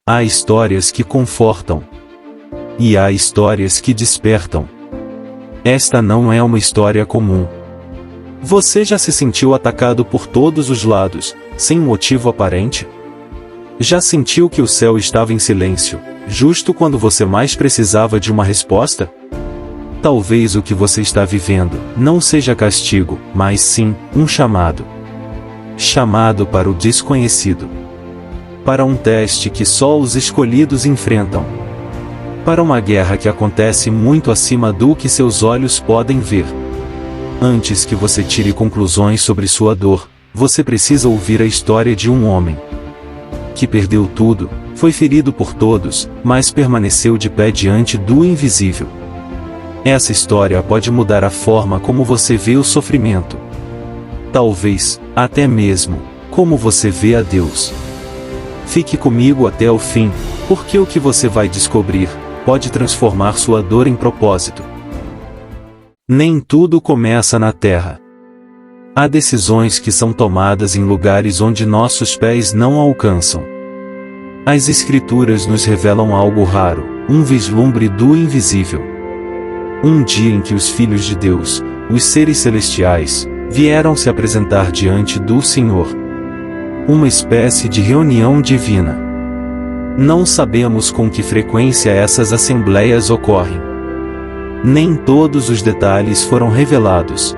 Há histórias que confortam. E há histórias que despertam. Esta não é uma história comum. Você já se sentiu atacado por todos os lados, sem motivo aparente? Já sentiu que o céu estava em silêncio, justo quando você mais precisava de uma resposta? Talvez o que você está vivendo não seja castigo, mas sim um chamado. Chamado para o desconhecido. Para um teste que só os escolhidos enfrentam. Para uma guerra que acontece muito acima do que seus olhos podem ver. Antes que você tire conclusões sobre sua dor, você precisa ouvir a história de um homem que perdeu tudo, foi ferido por todos, mas permaneceu de pé diante do invisível. Essa história pode mudar a forma como você vê o sofrimento. Talvez, até mesmo, como você vê a Deus. Fique comigo até o fim, porque o que você vai descobrir pode transformar sua dor em propósito. Nem tudo começa na terra. Há decisões que são tomadas em lugares onde nossos pés não alcançam. As Escrituras nos revelam algo raro, um vislumbre do invisível. Um dia em que os filhos de Deus, os seres celestiais, vieram se apresentar diante do Senhor. Uma espécie de reunião divina. Não sabemos com que frequência essas assembleias ocorrem. Nem todos os detalhes foram revelados.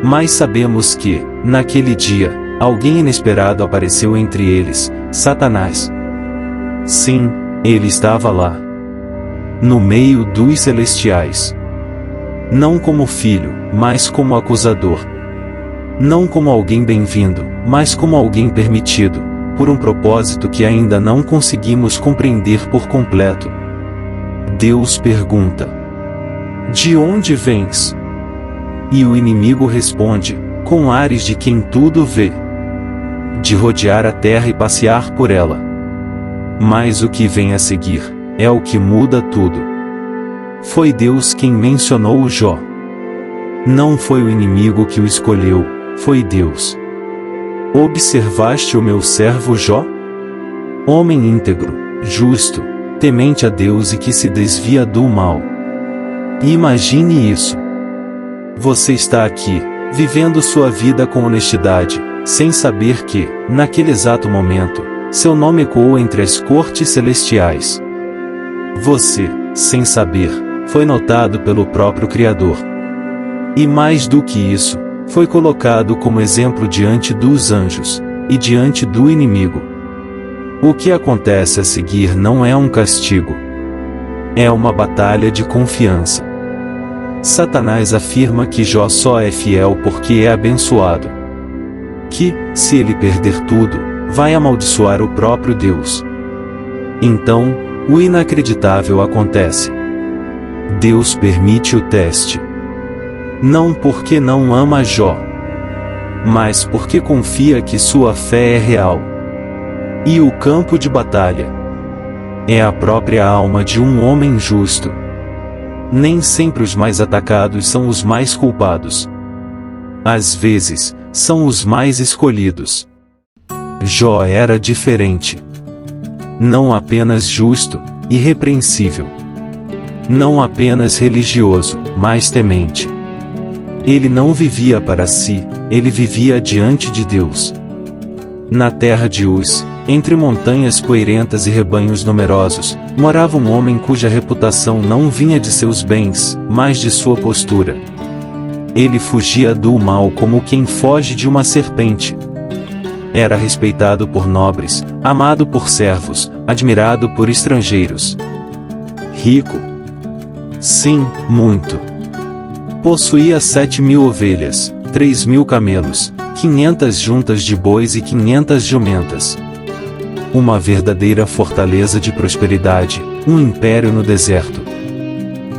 Mas sabemos que, naquele dia, alguém inesperado apareceu entre eles, Satanás. Sim, ele estava lá. No meio dos celestiais. Não como filho, mas como acusador. Não como alguém bem-vindo, mas como alguém permitido, por um propósito que ainda não conseguimos compreender por completo. Deus pergunta: de onde vens? E o inimigo responde, com ares de quem tudo vê: de rodear a terra e passear por ela. Mas o que vem a seguir é o que muda tudo. Foi Deus quem mencionou o Jó. Não foi o inimigo que o escolheu, foi Deus. Observaste o meu servo Jó? Homem íntegro, justo, temente a Deus e que se desvia do mal. Imagine isso. Você está aqui, vivendo sua vida com honestidade, sem saber que, naquele exato momento, seu nome ecoou entre as cortes celestiais. Você, sem saber, foi notado pelo próprio Criador. E mais do que isso, foi colocado como exemplo diante dos anjos, e diante do inimigo. O que acontece a seguir não é um castigo. É uma batalha de confiança. Satanás afirma que Jó só é fiel porque é abençoado. Que, se ele perder tudo, vai amaldiçoar o próprio Deus. Então, o inacreditável acontece. Deus permite o teste. Não porque não ama Jó, mas porque confia que sua fé é real. E o campo de batalha é a própria alma de um homem justo. Nem sempre os mais atacados são os mais culpados. Às vezes, são os mais escolhidos. Jó era diferente. Não apenas justo, irrepreensível. Não apenas religioso, mas temente. Ele não vivia para si, ele vivia diante de Deus. Na terra de Uz, entre montanhas poeirentas e rebanhos numerosos, morava um homem cuja reputação não vinha de seus bens, mas de sua postura. Ele fugia do mal como quem foge de uma serpente. Era respeitado por nobres, amado por servos, admirado por estrangeiros. Rico? Sim, muito. Possuía 7.000 ovelhas, 3.000 camelos, 500 juntas de bois e 500 jumentas. Uma verdadeira fortaleza de prosperidade, um império no deserto.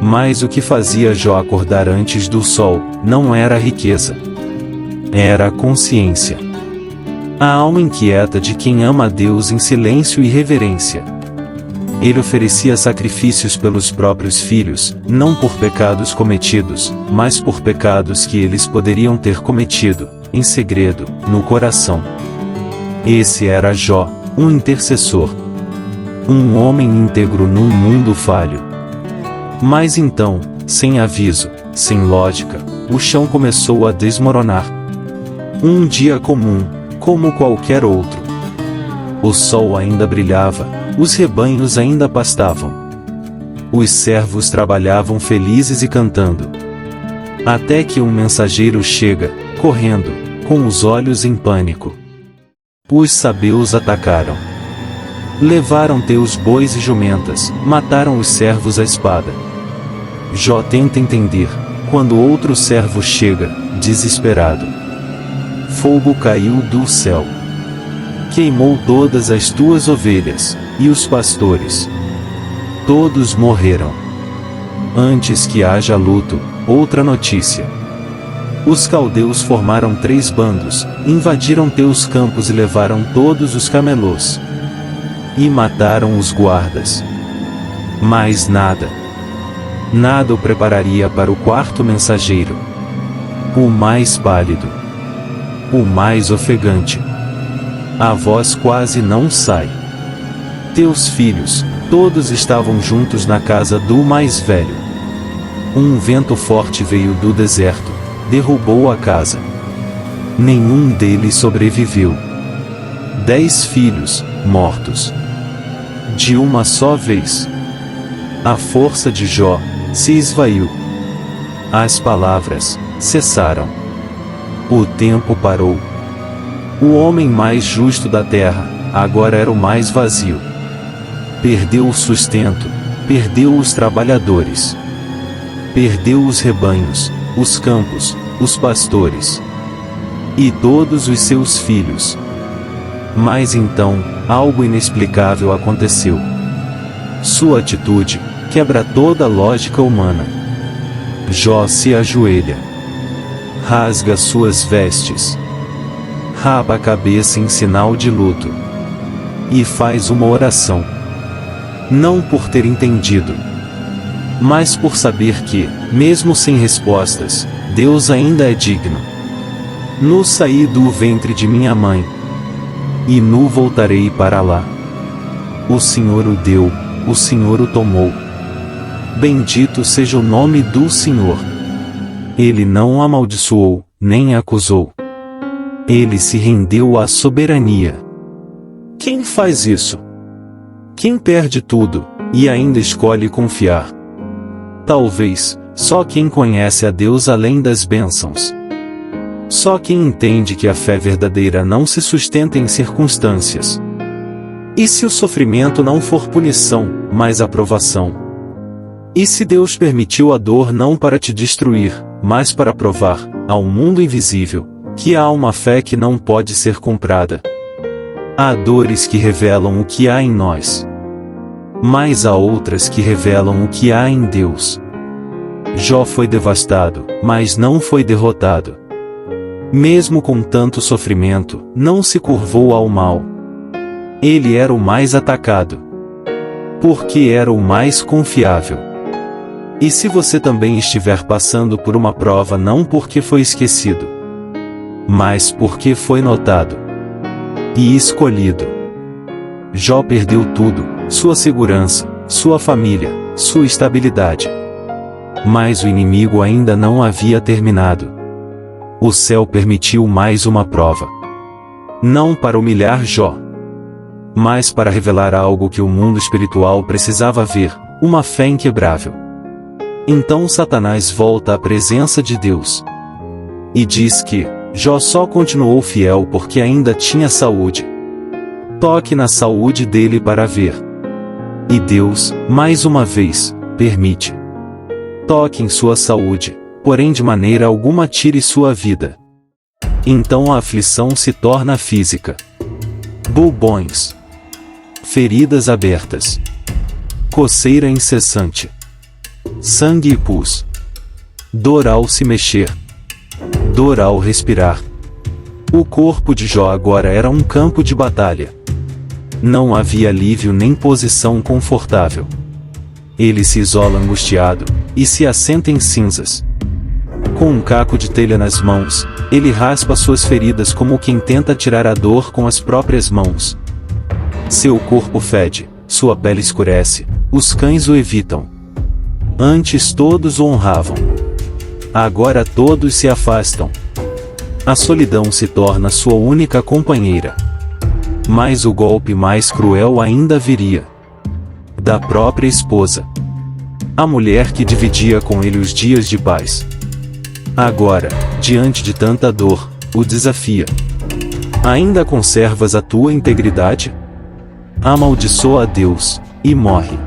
Mas o que fazia Jó acordar antes do sol, não era a riqueza. Era a consciência. A alma inquieta de quem ama a Deus em silêncio e reverência. Ele oferecia sacrifícios pelos próprios filhos, não por pecados cometidos, mas por pecados que eles poderiam ter cometido, em segredo, no coração. Esse era Jó, um intercessor. Um homem íntegro num mundo falho. Mas então, sem aviso, sem lógica, o chão começou a desmoronar. Um dia comum, como qualquer outro. O sol ainda brilhava, os rebanhos ainda pastavam. Os servos trabalhavam felizes e cantando. Até que um mensageiro chega, correndo, com os olhos em pânico. Os sabeus atacaram. Levaram teus bois e jumentas, mataram os servos à espada. Jó tenta entender, quando outro servo chega, desesperado. Fogo caiu do céu. Queimou todas as tuas ovelhas, e os pastores. Todos morreram. Antes que haja luto, outra notícia. Os caldeus formaram 3 bandos, invadiram teus campos e levaram todos os camelôs. E mataram os guardas. Mas nada. Nada o prepararia para o 4º mensageiro. O mais pálido. O mais ofegante. A voz quase não sai. Teus filhos, todos estavam juntos na casa do mais velho. Um vento forte veio do deserto, derrubou a casa. Nenhum deles sobreviveu. 10 filhos, mortos. De uma só vez. A força de Jó se esvaiu. As palavras cessaram. O tempo parou. O homem mais justo da terra, agora era o mais vazio. Perdeu o sustento, perdeu os trabalhadores. Perdeu os rebanhos, os campos, os pastores. E todos os seus filhos. Mas então, algo inexplicável aconteceu. Sua atitude quebra toda a lógica humana. Jó se ajoelha. Rasga suas vestes. Rapa a cabeça em sinal de luto. E faz uma oração. Não por ter entendido, mas por saber que, mesmo sem respostas, Deus ainda é digno. Nu saí do ventre de minha mãe, e nu voltarei para lá. O Senhor o deu, o Senhor o tomou. Bendito seja o nome do Senhor. Ele não amaldiçoou, nem acusou. Ele se rendeu à soberania. Quem faz isso? Quem perde tudo, e ainda escolhe confiar? Talvez, só quem conhece a Deus além das bênçãos. Só quem entende que a fé verdadeira não se sustenta em circunstâncias. E se o sofrimento não for punição, mas aprovação? E se Deus permitiu a dor não para te destruir, mas para provar, ao mundo invisível, que há uma fé que não pode ser comprada? Há dores que revelam o que há em nós. Mas há outras que revelam o que há em Deus. Jó foi devastado, mas não foi derrotado. Mesmo com tanto sofrimento, não se curvou ao mal. Ele era o mais atacado. Porque era o mais confiável. E se você também estiver passando por uma prova não porque foi esquecido, mas porque foi notado e escolhido. Jó perdeu tudo, sua segurança, sua família, sua estabilidade. Mas o inimigo ainda não havia terminado. O céu permitiu mais uma prova. Não para humilhar Jó, mas para revelar algo que o mundo espiritual precisava ver, uma fé inquebrável. Então Satanás volta à presença de Deus. E diz que Jó só continuou fiel porque ainda tinha saúde. Toque na saúde dele para ver. E Deus, mais uma vez, permite. Toque em sua saúde, porém de maneira alguma tire sua vida. Então a aflição se torna física. Bubões. Feridas abertas. Coceira incessante. Sangue e pus. Dor ao se mexer. Dor ao respirar. O corpo de Jó agora era um campo de batalha. Não havia alívio nem posição confortável. Ele se isola angustiado, e se assenta em cinzas. Com um caco de telha nas mãos, ele raspa suas feridas como quem tenta tirar a dor com as próprias mãos. Seu corpo fede, sua pele escurece, os cães o evitam. Antes todos o honravam. Agora todos se afastam. A solidão se torna sua única companheira. Mas o golpe mais cruel ainda viria. Da própria esposa. A mulher que dividia com ele os dias de paz. Agora, diante de tanta dor, o desafia. Ainda conservas a tua integridade? Amaldiçoa a Deus, e morre.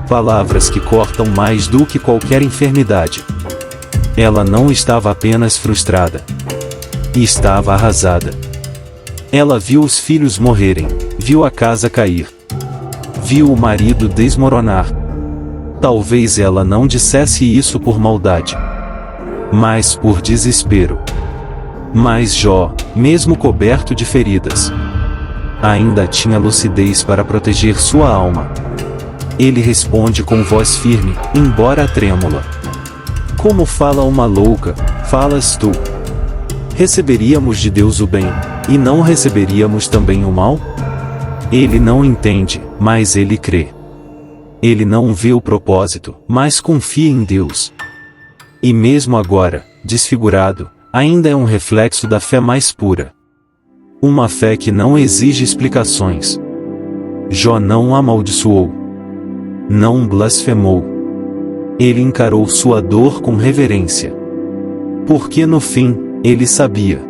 Palavras que cortam mais do que qualquer enfermidade. Ela não estava apenas frustrada. Estava arrasada. Ela viu os filhos morrerem, viu a casa cair. Viu o marido desmoronar. Talvez ela não dissesse isso por maldade, mas por desespero. Mas Jó, mesmo coberto de feridas, ainda tinha lucidez para proteger sua alma. Ele responde com voz firme, embora trêmula. Como fala uma louca, falas tu. Receberíamos de Deus o bem, e não receberíamos também o mal? Ele não entende, mas ele crê. Ele não vê o propósito, mas confia em Deus. E mesmo agora, desfigurado, ainda é um reflexo da fé mais pura. Uma fé que não exige explicações. Jó não amaldiçoou. Não blasfemou. Ele encarou sua dor com reverência. Porque no fim, ele sabia.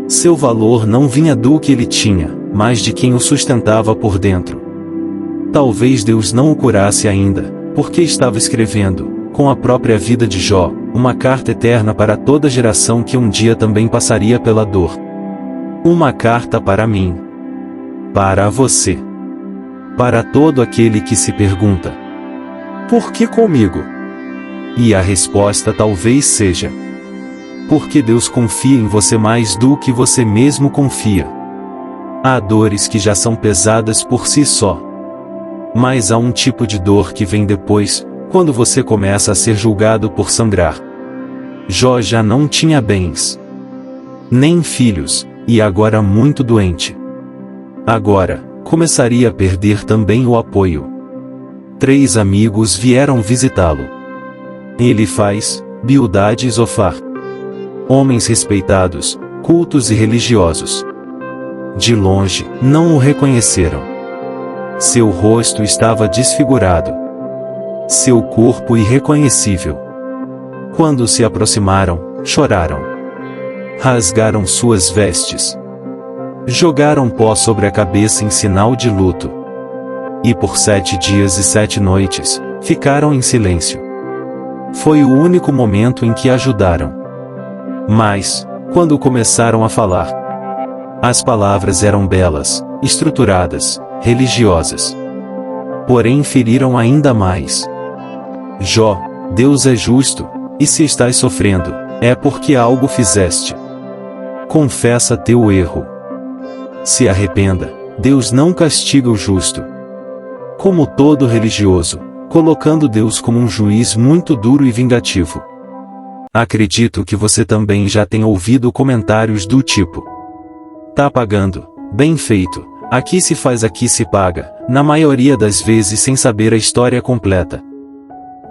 Seu valor não vinha do que ele tinha, mas de quem o sustentava por dentro. Talvez Deus não o curasse ainda, porque estava escrevendo, com a própria vida de Jó, uma carta eterna para toda geração que um dia também passaria pela dor. Uma carta para mim. Para você. Para todo aquele que se pergunta: por que comigo? E a resposta talvez seja: porque Deus confia em você mais do que você mesmo confia. Há dores que já são pesadas por si só. Mas há um tipo de dor que vem depois, quando você começa a ser julgado por sangrar. Jó já não tinha bens, nem filhos, e agora muito doente. Agora, começaria a perder também o apoio. 3 amigos vieram visitá-lo. Elifaz, Bildade e Zofar. Homens respeitados, cultos e religiosos. De longe, não o reconheceram. Seu rosto estava desfigurado. Seu corpo irreconhecível. Quando se aproximaram, choraram. Rasgaram suas vestes. Jogaram pó sobre a cabeça em sinal de luto. E por 7 dias e 7 noites, ficaram em silêncio. Foi o único momento em que ajudaram. Mas, quando começaram a falar, as palavras eram belas, estruturadas, religiosas. Porém feriram ainda mais. Jó, Deus é justo, e se estás sofrendo, é porque algo fizeste. Confessa teu erro. Se arrependa, Deus não castiga o justo. Como todo religioso, colocando Deus como um juiz muito duro e vingativo. Acredito que você também já tem ouvido comentários do tipo: tá pagando, bem feito, aqui se faz, aqui se paga, na maioria das vezes sem saber a história completa.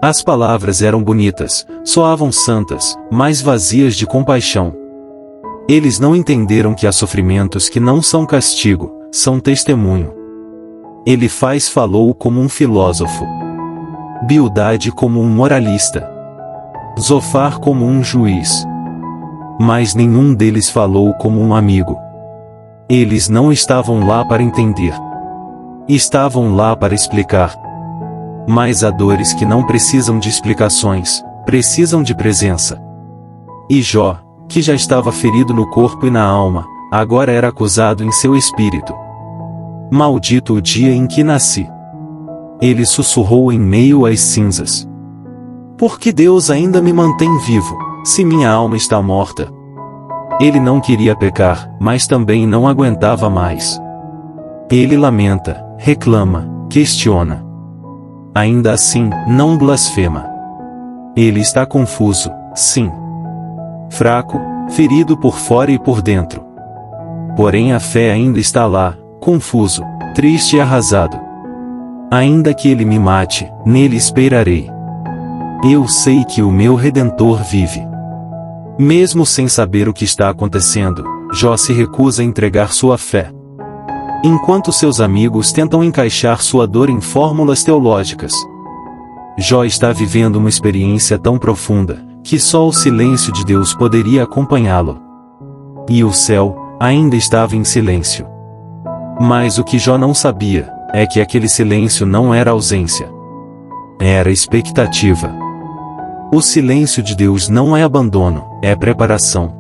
As palavras eram bonitas, soavam santas, mas vazias de compaixão. Eles não entenderam que há sofrimentos que não são castigo, são testemunho. Elifaz falou como um filósofo. Bildade como um moralista. Zofar como um juiz. Mas nenhum deles falou como um amigo. Eles não estavam lá para entender. Estavam lá para explicar. Mas há dores que não precisam de explicações, precisam de presença. E Jó, que já estava ferido no corpo e na alma, agora era acusado em seu espírito. Maldito o dia em que nasci. Ele sussurrou em meio às cinzas. Por que Deus ainda me mantém vivo, se minha alma está morta? Ele não queria pecar, mas também não aguentava mais. Ele lamenta, reclama, questiona. Ainda assim, não blasfema. Ele está confuso, sim. Fraco, ferido por fora e por dentro. Porém a fé ainda está lá, confuso, triste e arrasado. Ainda que ele me mate, nele esperarei. Eu sei que o meu Redentor vive. Mesmo sem saber o que está acontecendo, Jó se recusa a entregar sua fé. Enquanto seus amigos tentam encaixar sua dor em fórmulas teológicas, Jó está vivendo uma experiência tão profunda, que só o silêncio de Deus poderia acompanhá-lo. E o céu ainda estava em silêncio. Mas o que Jó não sabia é que aquele silêncio não era ausência. Era expectativa. O silêncio de Deus não é abandono, é preparação.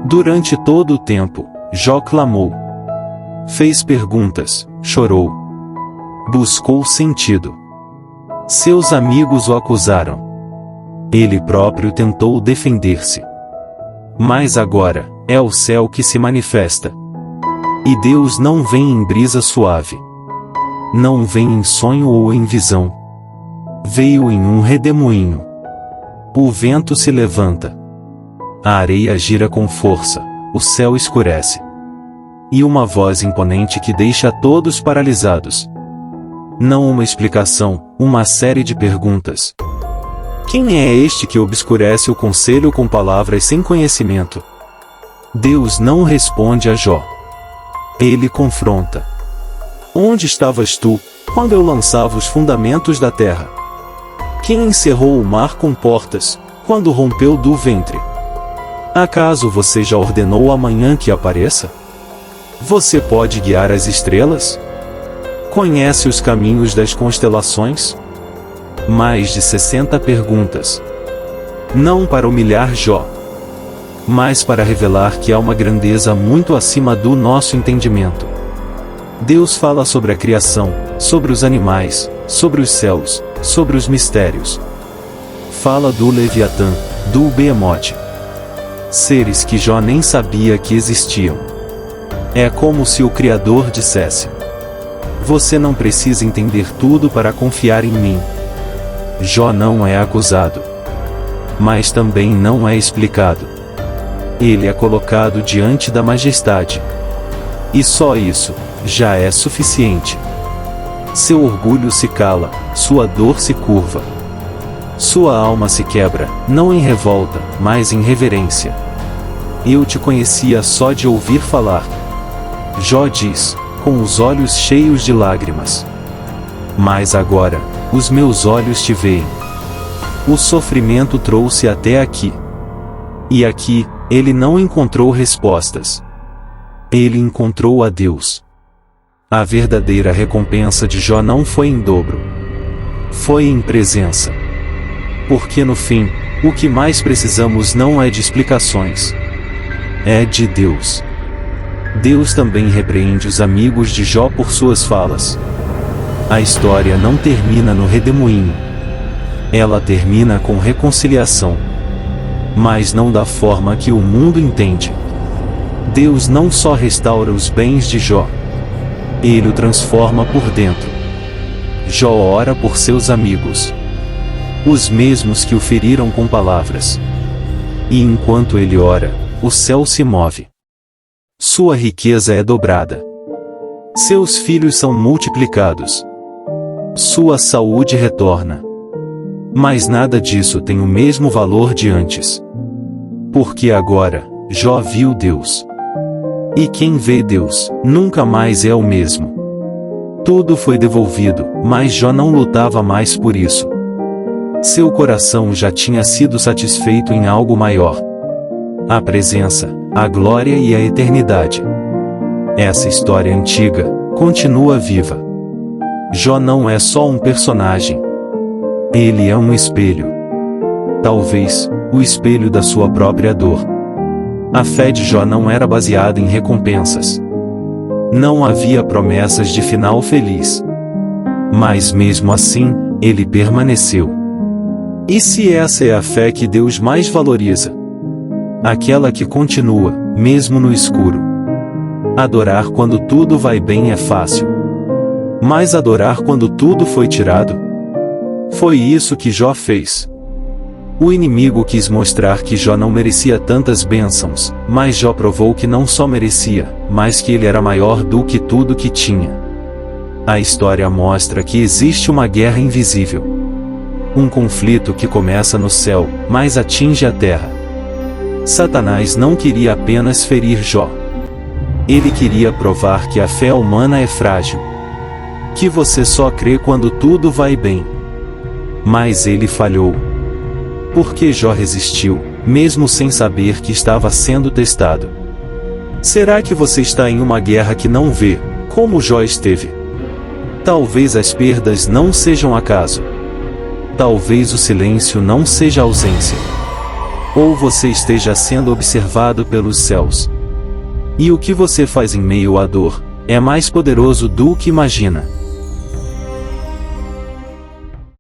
Durante todo o tempo, Jó clamou. Fez perguntas, chorou. Buscou sentido. Seus amigos o acusaram. Ele próprio tentou defender-se. Mas agora, é o céu que se manifesta. E Deus não vem em brisa suave. Não vem em sonho ou em visão. Veio em um redemoinho. O vento se levanta. A areia gira com força, o céu escurece. E uma voz imponente que deixa todos paralisados. Não uma explicação, uma série de perguntas. Quem é este que obscurece o conselho com palavras sem conhecimento? Deus não responde a Jó. Ele confronta. Onde estavas tu, quando eu lançava os fundamentos da terra? Quem encerrou o mar com portas, quando rompeu do ventre? Acaso você já ordenou amanhã que apareça? Você pode guiar as estrelas? Conhece os caminhos das constelações? Mais de 60 perguntas. Não para humilhar Jó, mas para revelar que há uma grandeza muito acima do nosso entendimento. Deus fala sobre a criação, sobre os animais, sobre os céus, sobre os mistérios. Fala do Leviatã, do Behemote. Seres que Jó nem sabia que existiam. É como se o Criador dissesse: você não precisa entender tudo para confiar em mim. Jó não é acusado, mas também não é explicado. Ele é colocado diante da majestade. E só isso já é suficiente. Seu orgulho se cala, sua dor se curva. Sua alma se quebra, não em revolta, mas em reverência. Eu te conhecia só de ouvir falar. Jó diz, com os olhos cheios de lágrimas. Mas agora, os meus olhos te veem. O sofrimento trouxe até aqui. E aqui, ele não encontrou respostas. Ele encontrou a Deus. A verdadeira recompensa de Jó não foi em dobro. Foi em presença. Porque no fim, o que mais precisamos não é de explicações. É de Deus. Deus também repreende os amigos de Jó por suas falas. A história não termina no redemoinho. Ela termina com reconciliação. Mas não da forma que o mundo entende. Deus não só restaura os bens de Jó. Ele o transforma por dentro. Jó ora por seus amigos. Os mesmos que o feriram com palavras. E enquanto ele ora, o céu se move. Sua riqueza é dobrada. Seus filhos são multiplicados. Sua saúde retorna. Mas nada disso tem o mesmo valor de antes. Porque agora, Jó viu Deus. E quem vê Deus, nunca mais é o mesmo. Tudo foi devolvido, mas Jó não lutava mais por isso. Seu coração já tinha sido satisfeito em algo maior. A presença, a glória e a eternidade. Essa história antiga continua viva. Jó não é só um personagem. Ele é um espelho. Talvez, o espelho da sua própria dor. A fé de Jó não era baseada em recompensas. Não havia promessas de final feliz. Mas mesmo assim, ele permaneceu. E se essa é a fé que Deus mais valoriza? Aquela que continua, mesmo no escuro. Adorar quando tudo vai bem é fácil. Mas adorar quando tudo foi tirado? Foi isso que Jó fez. O inimigo quis mostrar que Jó não merecia tantas bênçãos, mas Jó provou que não só merecia, mas que ele era maior do que tudo que tinha. A história mostra que existe uma guerra invisível. Um conflito que começa no céu, mas atinge a terra. Satanás não queria apenas ferir Jó. Ele queria provar que a fé humana é frágil. Que você só crê quando tudo vai bem. Mas ele falhou. Porque Jó resistiu, mesmo sem saber que estava sendo testado. Será que você está em uma guerra que não vê, como Jó esteve? Talvez as perdas não sejam acaso. Talvez o silêncio não seja ausência. Ou você esteja sendo observado pelos céus. E o que você faz em meio à dor é mais poderoso do que imagina.